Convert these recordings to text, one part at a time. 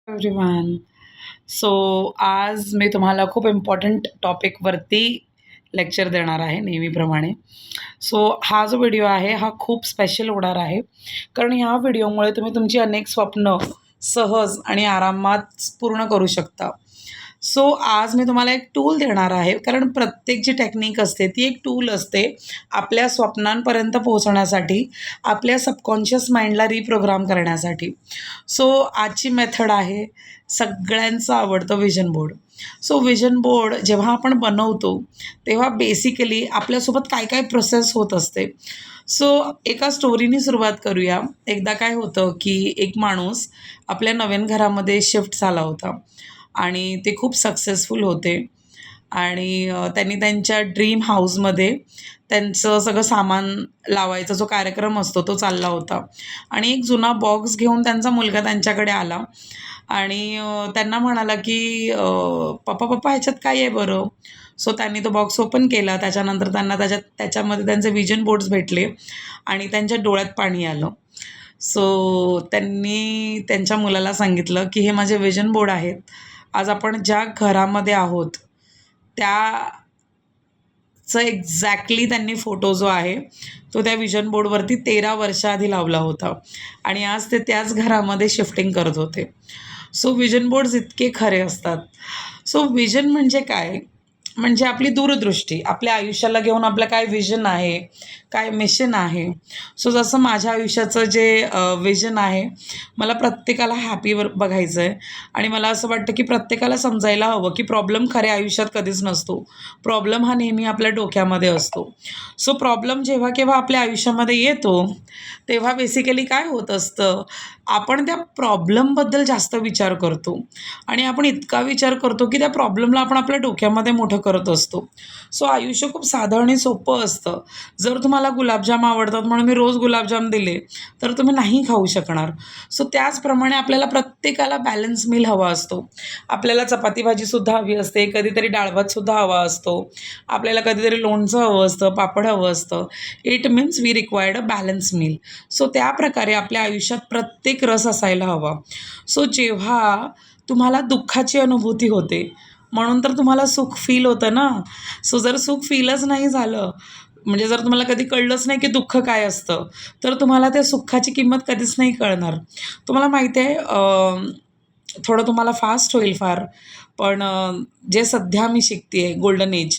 Everyone. So आज मी तुम्हाला खूप इम्पॉर्टंट टॉपिकवरती लेक्चर देणार आहे नेहमीप्रमाणे. सो हा जो व्हिडिओ आहे हा खूप स्पेशल होणार आहे. कारण ह्या व्हिडिओमुळे तुम्ही तुमची अनेक स्वप्न सहज आणि आरामात पूर्ण करू शकता. सो आज मी तुम्हाला एक टूल देणार आहे. कारण प्रत्येक जी टेक्निक असते ती एक टूल असते आपल्या स्वप्नांपर्यंत पोहोचण्यासाठी, आपल्या सबकॉन्शियस माइंडला रिप्रोग्राम करण्यासाठी. सो आजची मेथड आहे सगळ्यांचं आवडतं vision board. So vision board जेव्हा आपण बनवतो तेव्हा बेसिकली आपल्यासोबत काय काय प्रोसेस होत असते. सो एका स्टोरीनी सुरुवात करूया. एकदा काय होतं की एक माणूस आपल्या नवीन घरामध्ये शिफ्ट झाला होता आणि ते खूप सक्सेसफुल होते आणि त्यांनी त्यांच्या ड्रीम हाऊसमध्ये त्यांचं सगळं सामान लावायचा जो कार्यक्रम असतो तो चालला होता आणि एक जुना बॉक्स घेऊन त्यांचा मुलगा त्यांच्याकडे आला आणि त्यांना म्हणाला की "पप्पा, पप्पा ह्याच्यात काय आहे बरं?" सो त्यांनी तो बॉक्स ओपन केला. त्याच्यानंतर त्यांना त्याच्यामध्ये त्यांचे विजन बोर्ड्स भेटले आणि त्यांच्या डोळ्यात पाणी आलं. सो त्यांनी त्यांच्या मुलाला सांगितलं की "हे माझे विजन बोर्ड आहेत. आज आपण ज्या घरामध्ये आहोत त्याचं एक्झॅक्टली त्यांनी फोटो जो आहे तो त्या विजन बोर्डवरती 13 वर्षाआधी लावला होता आणि आज ते त्याच घरामध्ये शिफ्टिंग करत होते. सो विजन बोर्ड्स इतके खरे असतात. सो विजन म्हणजे काय? म्हणजे आपली दूरदृष्टी, आपल्या आयुष्याला घेऊन आपलं काय विजन आहे, काय मिशन आहे. सो जसं माझ्या आयुष्याचं जे विजन आहे, मला प्रत्येकाला हॅपीवर बघायचं आहे आणि मला असं वाटतं की प्रत्येकाला समजायला हवं की प्रॉब्लेम खऱ्या आयुष्यात कधीच नसतो. प्रॉब्लेम हा नेहमी आपल्या डोक्यामध्ये असतो. सो प्रॉब्लेम जेव्हा केव्हा आपल्या आयुष्यामध्ये येतो, तेव्हा बेसिकली काय होत असतं, आपण त्या प्रॉब्लेमबद्दल जास्त विचार करतो आणि आपण इतका विचार करतो की त्या प्रॉब्लेमला आपण आपल्या डोक्यामध्ये मोठं करत असतो. सो आयुष्य खूप साधं आणि सोपं असतं. जर तुम्हाला गुलाबजाम आवडतात म्हणून मी रोज गुलाबजाम दिले, तर तुम्ही नाही खाऊ शकणार. सो त्याचप्रमाणे आपल्याला प्रत्येकाला बॅलन्स मील हवा असतो. आपल्याला चपाती भाजीसुद्धा हवी असते, कधीतरी डाळ-भातसुद्धा हवा असतो. आपल्याला कधीतरी लोणचं हवं असतं, पापड हवं असतं. It means we required a balance meal. So त्याप्रकारे आपल्या आयुष्यात प्रत्येक रस असायला हवा. सो जेव्हा तुम्हाला दुःखाची अनुभूती होते, म्हणून तर तुम्हाला सुख फील होतं ना. सो जर सुख फीलच नाही झालं, म्हणजे जर तुम्हाला कधी कळलंच नाही की दुःख काय असतं, तर तुम्हाला त्या सुखाची किंमत कधीच नाही कळणार. तुम्हाला माहिती आहे थोडं तुम्हाला फास्ट होईल फार, पण जे सध्या मी शिकते आहे गोल्डन एज,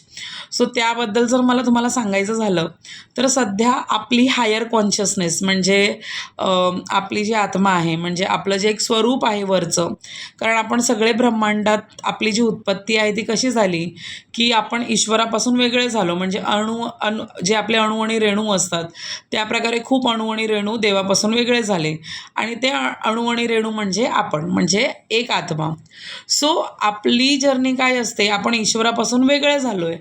सो त्याबद्दल जर मला तुम्हाला सांगायचं झालं, तर सध्या आपली हायर कॉन्शियसनेस म्हणजे आपली जी आत्मा आहे, म्हणजे आपलं जे एक स्वरूप आहे वरचं, कारण आपण सगळे ब्रह्मांडात आपली जी उत्पत्ती आहे ती कशी झाली, की आपण ईश्वरापासून वेगळे झालो. म्हणजे जे आपले अणू आणि रेणू असतात, त्याप्रकारे खूप अणू आणि रेणू देवापासून वेगळे झाले आणि ते अणू आणि रेणू म्हणजे आपण, म्हणजे एक आत्मा. सो आपली जर्नी काय असते, आपण ईश्वरापासून वेगळे झालो आहे.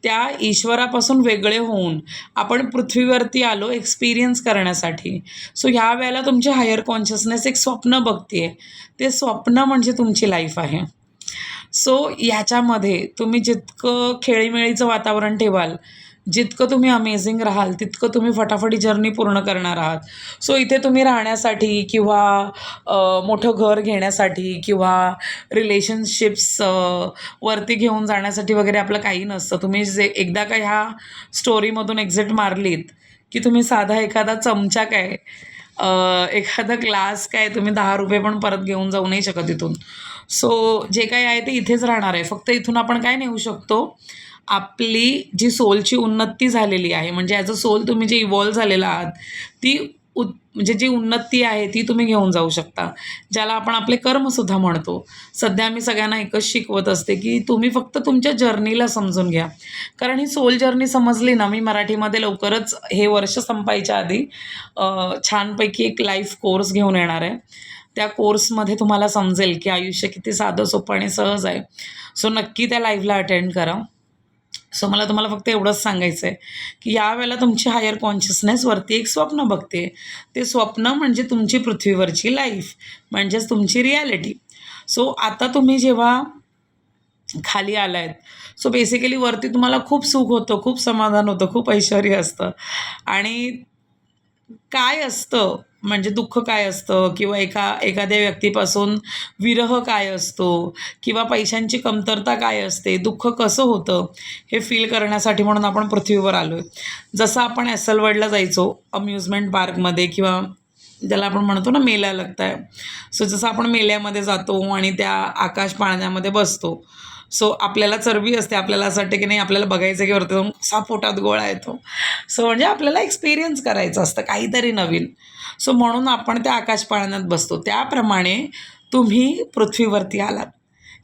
त्या ईश्वरापासून वेगळे होऊन आपण पृथ्वीवरती आलो एक्सपिरियन्स करण्यासाठी. सो ह्या वेळेला तुमची हायर कॉन्शियसनेस एक स्वप्न बघते आहे. ते स्वप्न म्हणजे तुमची लाईफ आहे. सो ह्याच्यामध्ये तुम्ही जितकं खेळीमेळीचं वातावरण ठेवाल, जितकं तुम्ही अमेझिंग राहाल, तितकं तुम्ही फटाफट जर्नी पूर्ण करणार आहात. सो इथे तुम्ही राहण्यासाठी किंवा मोठं घर घेण्यासाठी किंवा रिलेशनशिप्स वरती घेऊन जाण्यासाठी वगैरे आपलं काही नसतं. तुम्ही जे एकदा का ह्या स्टोरीमधून एक्झिट मारलीत, की तुम्ही साधा एखादा चमचा काय, एखादा ग्लास काय तुम्ही ₹10 पण परत घेऊन जाऊ नाही शकत इथून. सो जे काही आहे ते इथेच राहणार आहे. फक्त इथून आपण काय नेऊ शकतो, आपली जी सोलची उन्नती झालेली आहे, म्हणजे ॲज अ सोल तुम्ही जे इव्हॉल्व झालेला आहात, ती म्हणजे जी उन्नती आहे ती तुम्ही घेऊन जाऊ शकता, ज्याला आपण आपले कर्मसुद्धा म्हणतो. सध्या मी सगळ्यांना एकच शिकवत असते, की तुम्ही फक्त तुमच्या जर्नीला समजून घ्या. कारण ही सोल जर्नी समजली ना, मी मराठीमध्ये लवकरच हे वर्ष संपायच्या आधी छानपैकी एक लाईफ कोर्स घेऊन येणार आहे. त्या कोर्समध्ये तुम्हाला समजेल, की आयुष्य किती साधं, सोपं आणि सहज आहे. सो नक्की त्या लाईव्हला अटेंड करा. सो मला तुम्हाला फक्त एवढंच सांगायचं आहे, की यावेळेला तुमची हायर कॉन्शियसनेस वरती एक स्वप्न बघते. ते स्वप्न म्हणजे तुमची पृथ्वीवरची लाईफ, म्हणजेच तुमची रिॲलिटी. सो आता तुम्ही जेव्हा खाली आलायत, सो बेसिकली वरती तुम्हाला खूप सुख होतं, खूप समाधान होतं, खूप ऐश्वर्य असतं आणि काय असतं म्हणजे दुःख काय असतं किंवा एखाद्या व्यक्तीपासून विरह काय असतो किंवा पैशांची कमतरता काय असते, दुःख कसं होतं हे फील करण्यासाठी म्हणून आपण पृथ्वीवर आलो आहे. जसं आपण ॲसलवर्ल्डला जायचो अम्युजमेंट पार्कमध्ये किंवा ज्याला आपण म्हणतो ना मेला लागताय. सो जसं आपण मेल्यामध्ये जातो आणि त्या आकाश पाळण्यामध्ये बसतो. सो आपल्याला चरबी असते, आपल्याला असं वाटतं की नाही आपल्याला बघायचं की वरती जाऊन कसा पोटात गोळा येतो. सो म्हणजे आपल्याला एक्सपिरियन्स करायचं असतं काहीतरी नवीन. सो म्हणून आपण त्या आकाश पाळण्यात बसतो. त्याप्रमाणे तुम्ही पृथ्वीवरती आलात.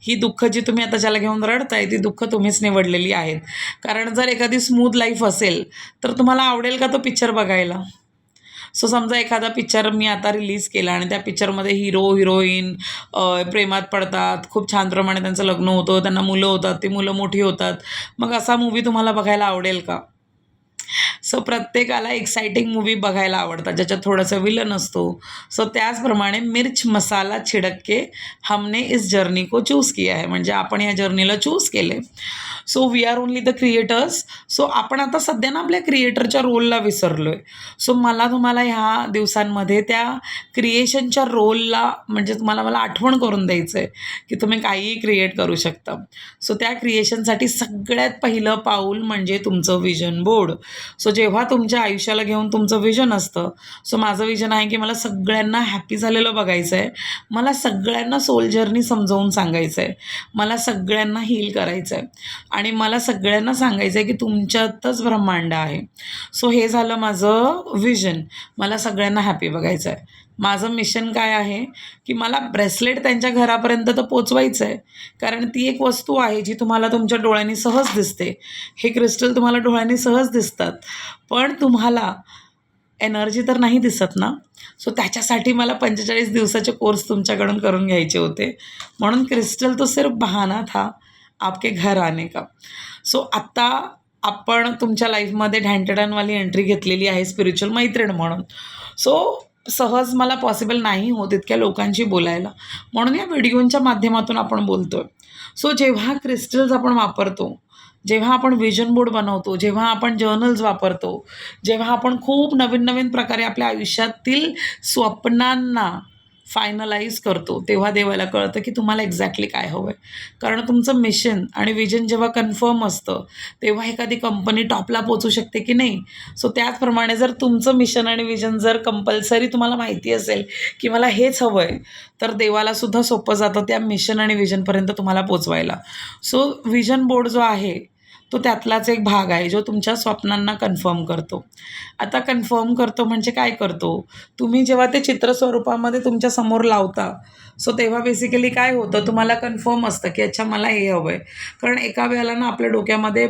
ही दुःख जी तुम्ही आता ज्याला घेऊन रडताय ती दुःख तुम्हीच निवडलेली आहेत. कारण जर एखादी स्मूथ लाईफ असेल तर तुम्हाला आवडेल का तो पिक्चर बघायला? सो समजा एखादा पिक्चर मी आता रिलीज केला आणि त्या पिक्चरमध्ये हिरो हिरोईन प्रेमात पडतात, खूप छान प्रमाणे त्यांचं लग्न होतं, त्यांना मुलं होतात, ती मुलं मोठी होतात. मग असा मूव्ही तुम्हाला बघायला आवडेल का? सो प्रत्येकाला एक्साइटिंग मूव्ही बघायला आवडतात ज्याच्यात थोडासा विलन असतो. सो त्याचप्रमाणे मिर्च मसाला छिडक के हमने इस जर्नी को चूज किया है, म्हणजे आपण या जर्नीला चूज केले. So we are only the creators. So आपण आता सध्या ना आपल्या क्रिएटरच्या रोलला विसरलो आहे. सो मला तुम्हाला ह्या दिवसांमध्ये त्या क्रिएशनच्या रोलला म्हणजे मला आठवण करून द्यायचं आहे की तुम्ही काहीही क्रिएट करू शकता. सो त्या क्रिएशनसाठी सगळ्यात पहिलं पाऊल म्हणजे तुमचं विजन बोर्ड. सो जेव्हा तुमच्या आयुष्याला घेऊन तुमचं विजन असतं, सो माझं विजन आहे की मला सगळ्यांना हॅपी झालेलं बघायचं आहे, मला सगळ्यांना सोल जर्नी समजावून सांगायचं आहे, मला सगळ्यांना हील करायचं आहे आणि मला सगळ्यांना सांगायचं आहे की तुमच्यातच ब्रह्मांड आहे. सो हे झालं माझं विजन. मला सगळ्यांना हॅपी बघायचं आहे. माझं मिशन काय आहे की मला ब्रेसलेट त्यांच्या घरापर्यंत तर पोचवायचं आहे. कारण ती एक वस्तू आहे जी तुम्हाला तुमच्या डोळ्यांनी सहज दिसते. हे क्रिस्टल तुम्हाला डोळ्यांनी सहज दिसतात, पण तुम्हाला एनर्जी तर नाही दिसत ना. सो त्याच्यासाठी मला 45 दिवसाचे कोर्स तुमच्याकडून करून घ्यायचे होते. म्हणून क्रिस्टल तो सिर्फ बहाना था आपके घर आने का. सो आत्ता आपण तुमच्या लाईफमध्ये ढॅन्टडॅनवाली एंट्री घेतलेली आहे स्पिरिच्युअल मैत्रीण म्हणून. सो सहज मला पॉसिबल नाही होत इतक्या लोकांशी बोलायला, म्हणून या व्हिडिओच्या माध्यमातून आपण बोलतो आहे. सो जेव्हा क्रिस्टल्स आपण वापरतो, जेव्हा आपण विजन बोर्ड बनवतो, जेव्हा आपण जर्नल्स वापरतो, जेव्हा आपण खूप नवीन नवीन प्रकारे आपल्या आयुष्यातील स्वप्नांना फायनलाईज करतो, तेव्हा देवाला कळतं की तुम्हाला एक्झॅक्टली काय हवं आहे. कारण तुमचं मिशन आणि विजन जेव्हा कन्फर्म असतं तेव्हा एखादी कंपनी टॉपला पोचू शकते की नाही. सो त्याचप्रमाणे जर तुमचं मिशन आणि विजन जर कंपल्सरी तुम्हाला माहिती असेल की मला हेच हवं आहे, तर देवालासुद्धा सोपं जातं त्या मिशन आणि विजनपर्यंत तुम्हाला पोचवायला. सो विजन बोर्ड जो आहे तो त्यातलाच एक भाग आहे जो तुमच्या स्वप्नांना कन्फर्म करतो. आता कन्फर्म करतो म्हणजे काय करतो, तुम्ही जेव्हा ते चित्र स्वरूपामध्ये तुमच्या समोर लावता, सो तेव्हा बेसिकली काय होतं, तुम्हाला कन्फर्म असतं की अच्छा मला हे हवं आहे. कारण एका वेळेला ना आपल्या डोक्यामध्ये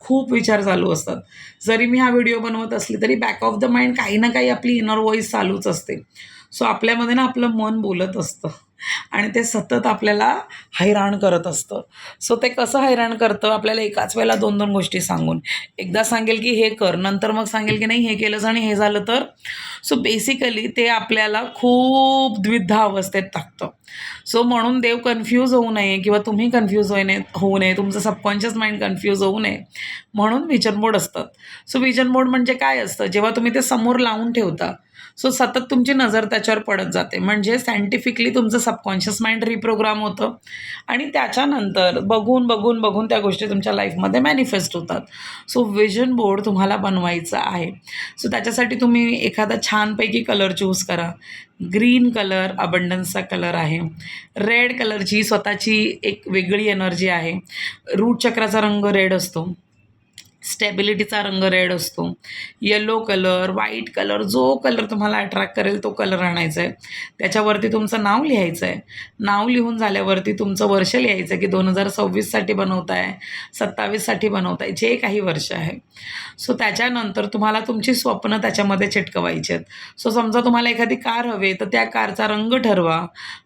खूप विचार चालू असतात. जरी मी हा व्हिडिओ बनवत असली तरी बॅक ऑफ द माइंड काही ना काही आपली इनर व्हॉईस चालूच असते. सो आपल्यामध्ये ना आपलं मन बोलत असतं आणि ते सतत आपल्याला हैराण करत असतं. सो ते कसं हैराण करतं, आपल्याला एकाच वेळेला 2-2 गोष्टी सांगून. एकदा सांगेल की हे कर, नंतर मग सांगेल की नाही हे केलंस आणि हे झालं तर. सो बेसिकली ते आपल्याला खूप द्विधा अवस्थेत टाकतं. सो म्हणून देव कन्फ्यूज होऊ नये किंवा तुम्ही कन्फ्यूज होऊ नये, तुमचं सबकॉन्शियस माइंड कन्फ्यूज होऊ नये म्हणून विजन बोर्ड असतात. सो विजन बोर्ड म्हणजे काय असतं, जेव्हा तुम्ही ते समोर लावून ठेवता, सो सतत तुमची नजर त्याच्यावर पडत जाते. म्हणजे सायंटिफिकली तुमचं सबकॉन्शियस माइंड रिप्रोग्राम होतं आणि त्याच्यानंतर बघून बघून बघून त्या गोष्टी तुमच्या लाईफमध्ये मॅनिफेस्ट होतात. सो विजन बोर्ड तुम्हाला बनवायचं आहे. सो त्याच्यासाठी तुम्ही एखादा छानपैकी कलर चूज करा. ग्रीन कलर अबंडन्सचा कलर आहे. रेड कलरची स्वतःची एक वेगळी एनर्जी आहे. रूट चक्राचा रंग रेड असतो. स्टॅबिलिटीचा रंग रेड असतो. येलो कलर, व्हाईट कलर, जो कलर तुम्हाला अट्रॅक्ट करेल तो कलर आणायचा आहे. त्याच्यावरती तुमचं नाव लिहायचं आहे. नाव लिहून झाल्यावरती तुमचं वर्ष लिहायचं आहे की 2026साठी बनवताय, 27साठी बनवताय, जे काही वर्ष आहे. सो त्याच्यानंतर तुम्हाला तुमची स्वप्न त्याच्यामध्ये चिटकवायची आहेत. सो समजा तुम्हाला एखादी कार हवी तर त्या कारचा रंग ठरवा,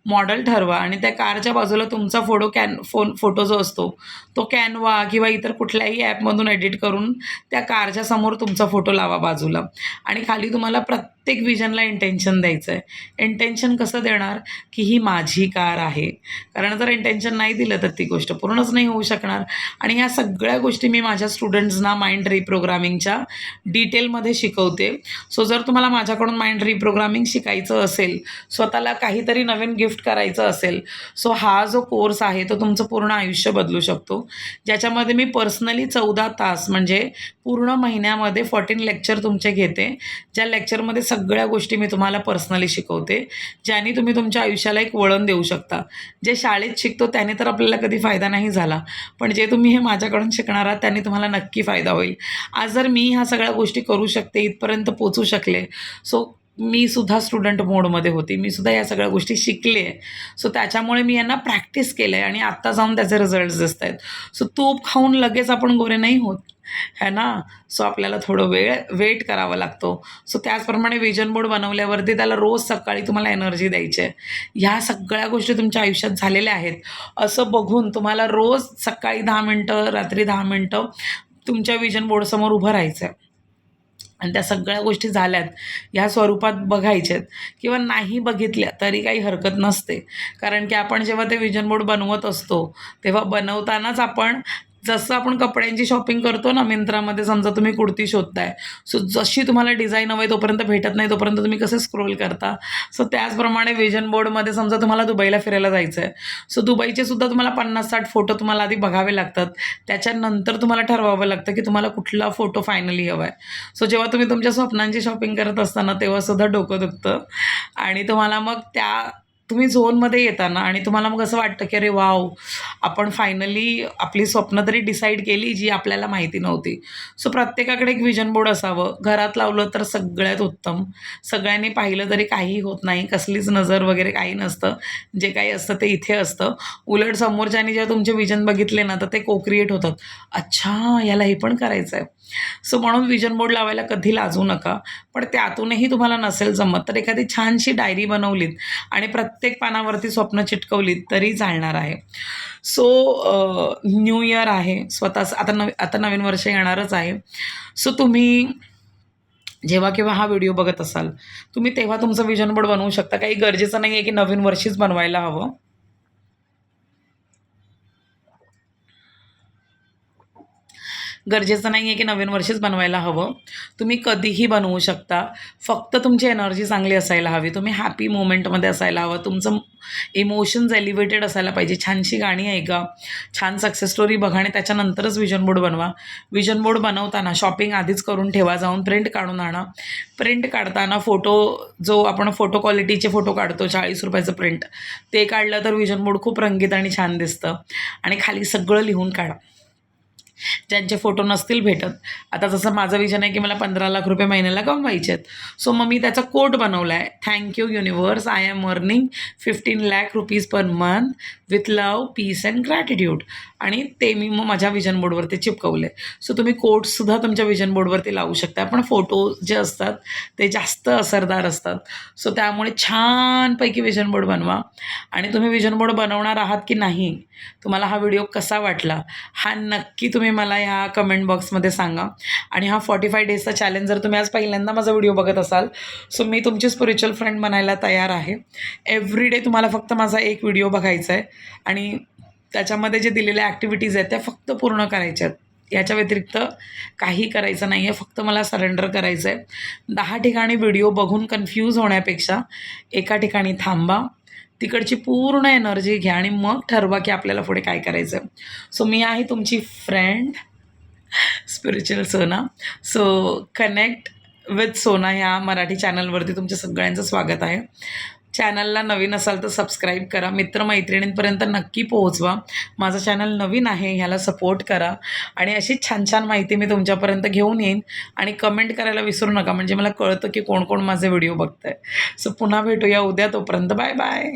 मॉडेल ठरवा आणि त्या कारच्या बाजूला तुमचा फोटो जो असतो तो कॅनवा किंवा इतर कुठल्याही ॲपमधून एडिट करून त्या कारच्या समोर तुमचा फोटो लावा बाजूला आणि खाली तुम्हाला प्रत्येक विजनला इंटेन्शन द्यायचं आहे. इंटेन्शन कसं देणार, की ही माझी कार आहे. कारण जर इंटेन्शन नाही दिलं तर ती गोष्ट पूर्णच नाही होऊ शकणार. आणि ह्या सगळ्या गोष्टी मी माझ्या स्टुडंट्सना माइंड रिप्रोग्रामिंगच्या डिटेलमध्ये शिकवते. सो जर तुम्हाला माझ्याकडून माइंड रिप्रोग्रामिंग शिकायचं असेल, स्वतःला काहीतरी नवीन गिफ्ट करायचं असेल, सो हा जो कोर्स आहे तो तुमचं पूर्ण आयुष्य बदलू शकतो. ज्याच्यामध्ये मी पर्सनली 14 तास म्हणजे पूर्ण महिन्यामध्ये 14 लेक्चर तुमचे घेते. ज्या लेक्चरमध्ये सगळ्या गोष्टी मी तुम्हाला पर्सनली शिकवते, ज्याने तुम्ही तुमच्या आयुष्याला एक वळण देऊ शकता. जे शाळेत शिकतो त्याने तर आपल्याला कधी फायदा नाही झाला, पण जे तुम्ही हे माझ्याकडून शिकणार आहात त्याने तुम्हाला नक्की फायदा होईल. आज जर मी ह्या सगळ्या गोष्टी करू शकते, इथपर्यंत पोचू शकले, सो मी सुद्धा स्टुडंट मोडमध्ये होते. मी सुद्धा या सगळ्या गोष्टी शिकले आहे. सो त्याच्यामुळे मी यांना प्रॅक्टिस केलं आहे आणि आत्ता जाऊन त्याचे रिझल्ट्स दिसत आहेत. सो तूप खाऊन लगेच आपण गोरे नाही होत, है ना. सो आपल्याला थोडं वेट करावा लागतो. सो त्याचप्रमाणे विजन बोर्ड बनवल्यावरती त्याला रोज सकाळी तुम्हाला एनर्जी द्यायची आहे. ह्या सगळ्या गोष्टी तुमच्या आयुष्यात झालेल्या आहेत असं बघून तुम्हाला रोज सकाळी 10 मिनटं, रात्री 10 मिनटं तुमच्या विजन बोर्डसमोर उभं राहायचं आहे आणि त्या सगळ्या गोष्टी झाल्यात ह्या स्वरूपात बघायच्यात, किंवा नाही बघितल्या तरी काही हरकत नसते. कारण की आपण जेव्हा ते विजन बोर्ड बनवत असतो तेव्हा बनवतानाच आपण जसं आपण कपड्यांची शॉपिंग करतो ना, मिंत्रामध्ये समजा तुम्ही कुर्ती शोधताय, सो जशी तुम्हाला डिझाईन हवी तोपर्यंत भेटत नाही तोपर्यंत तुम्ही कसं स्क्रोल करता, सो त्याचप्रमाणे विजन बोर्डमध्ये समजा तुम्हाला दुबईला फिरायला जायचं आहे, सो दुबईचे सुद्धा तुम्हाला 50-60 फोटो तुम्हाला आधी बघावे लागतात. त्याच्यानंतर तुम्हाला ठरवावं लागतं की तुम्हाला कुठला फोटो फायनली हवा आहे. सो जेव्हा तुम्ही तुमच्या स्वप्नांची शॉपिंग करत असताना तेव्हासुद्धा डोकं दुखतं आणि तुम्हाला मग तुम्ही झोनमध्ये येता ना आणि तुम्हाला मग असं वाटतं की अरे वाव, आपण फायनली आपली स्वप्न तरी डिसाईड केली जी आपल्याला माहिती नव्हती. सो प्रत्येकाकडे एक विजन बोर्ड असावं. घरात लावलं तर सगळ्यात उत्तम. सगळ्यांनी पाहिलं तरी काही होत नाही, कसलीच नजर वगैरे काही नसतं. जे काही असतं ते इथे असतं. उलट समोरच्यानी जेव्हा तुमचे विजन बघितले ना तर ते को क्रिएट होतात. अच्छा, याला हे पण करायचं आहे. सो म्हणून विजन बोर्ड लावायला कधी लाजू नका. पण त्यातूनही तुम्हाला नसेल जमत तर एखादी छानशी डायरी बनवलीत आणि प्रत्येक पानावरती स्वप्न चिटकवलीत तरी चालणार आहे. सो न्यू इयर आहे, स्वतःच आता नवीन वर्ष येणारच आहे. सो तुम्ही जेव्हा केव्हा हा व्हिडिओ बघत असाल, तुम्ही तेव्हा तुमचं विजन बोर्ड बनवू शकता. काही गरजेचं नाही आहे की नवीन वर्षीच बनवायला हवं. गरजेचं नाही आहे की नवीन वर्षीच बनवायला हवं. तुम्ही कधीही बनवू शकता. फक्त तुमची एनर्जी चांगली असायला हवी. तुम्ही हॅपी मोमेंटमध्ये असायला हवं. तुमचं इमोशन्स एलिव्हेटेड असायला पाहिजे. छानशी गाणी ऐका, छान सक्सेस स्टोरी बघा आणि त्याच्यानंतरच विजन बोर्ड बनवा. विजन बोर्ड बनवताना शॉपिंग आधीच करून ठेवा. जाऊन प्रिंट काढून आणा. प्रिंट काढताना जो आपण फोटो क्वालिटीचे फोटो काढतो, 40 रुपयाचं प्रिंट, ते काढलं तर विजन बोर्ड खूप रंगीत आणि छान दिसतं. आणि खाली सगळं लिहून काढा. ज्यांचे फोटो नसतील भेटत, आता जसं माझं विजन आहे की मला 15 लाख रुपये महिन्याला कमवायचे आहेत. सो मग मी त्याचा कोट बनवला आहे, thank you universe, I am earning 15 lakh rupees per month with love, peace and gratitude. आणि ते मी मग माझ्या विजन बोर्डवरती चिपकवले. सो तुम्ही कोट्ससुद्धा तुमच्या विजन बोर्डवरती लावू शकता. पण फोटो जे असतात ते जास्त असरदार असतात. सो त्यामुळे छानपैकी विजन बोर्ड बनवा. आणि तुम्ही विजन बोर्ड बनवणार आहात की नाही, तुम्हाला हा व्हिडिओ कसा वाटला हा नक्की तुम्ही मला ह्या कमेंट बॉक्समध्ये सांगा. आणि हा 45 डेजचा चॅलेंज जर तुम्ही आज पहिल्यांदा माझा व्हिडिओ बघत असाल, सो मी तुमची स्पिरिच्युअल फ्रेंड बनायला तयार आहे. एव्हरीडे तुम्हाला फक्त माझा एक व्हिडिओ बघायचा आहे आणि त्याच्यामध्ये जे दिलेल्या ॲक्टिव्हिटीज आहेत त्या फक्त पूर्ण करायच्या आहेत. याच्या व्यतिरिक्त काही करायचं नाही आहे. फक्त मला सरेंडर करायचं आहे. 10 ठिकाणी व्हिडिओ बघून कन्फ्यूज होण्यापेक्षा एका ठिकाणी थांबा, तिकडची पूर्ण एनर्जी घ्या आणि मग ठरवा की आपल्याला पुढे काय करायचं आहे. सो मी आहे तुमची फ्रेंड स्पिरिच्युअल सोना. सो कनेक्ट विथ सोना ह्या मराठी चॅनलवरती तुमच्या सगळ्यांचं स्वागत आहे. चॅनलला नवीन असाल तर सबस्क्राईब करा. मित्रमैत्रिणींपर्यंत नक्की पोहोचवा. माझं चॅनल नवीन आहे, ह्याला सपोर्ट करा. आणि अशी छान छान माहिती मी तुमच्यापर्यंत घेऊन येईन. आणि कमेंट करायला विसरू नका, म्हणजे मला कळतं की कोण कोण माझे व्हिडिओ बघत आहे. सो पुन्हा भेटूया उद्या. तोपर्यंत बाय बाय.